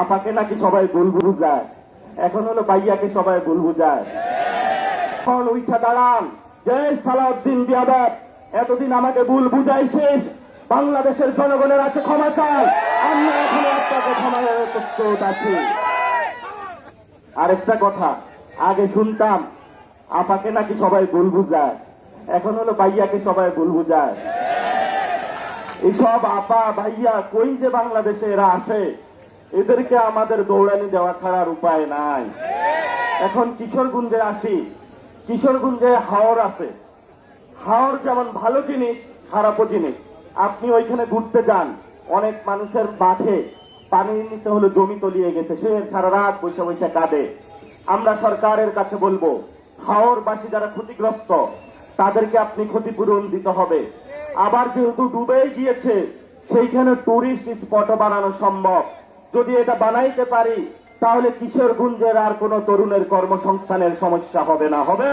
আপাকে নাকি সবাই ভুল বুঝায়, এখন হলো ভাইয়াকে সবাই ভুল বুঝায়। এখন উঠা দাঁড়ান, যে সালাউদ্দিন বিয়াদব এতদিন আমাকে ভুল বুঝাই শেষ, বাংলাদেশের জনগণের আছে ক্ষমা চাই, আমরা এখনো আপনাকে ক্ষমার প্রস্তুত আছি। আরেকটা কথা, আগে শুনতাম আপাকে নাকি সবাই ভুল বুঝায়, এখন হলো ভাইয়াকে সবাই ভুল বুঝায়। এইসব আপা ভাইয়া কই যে বাংলাদেশে এরা আসে, এদেরকে আমাদের দৌড়ানি দেওয়া ছাড়ার উপায় নাই। এখন কিশোরগঞ্জে আসি, কিশোরগঞ্জে হাওর আছে। হাওর যেমন ভালো জিনিস, খারাপও জিনিস। আপনি ওইখানে ঘুরতে যান, অনেক মানুষের মাঠে পানির নিচে হলো জমি তলিয়ে গেছে, সে সারা রাত বসে বসে কাঁদে। আমরা সরকারের কাছে বলবো, হাওরবাসী যারা ক্ষতিগ্রস্ত তাদেরকে আপনি ক্ষতিপূরণ দিতে হবে। আবার যেহেতু ডুবেই গিয়েছে, সেইখানে টুরিস্ট স্পটও বানানো সম্ভব। যদি এটা বানাইতে পারি, তাহলে কিশোরগঞ্জের আর কোন তরুণের কর্মসংস্থানের সমস্যা হবে না। হবে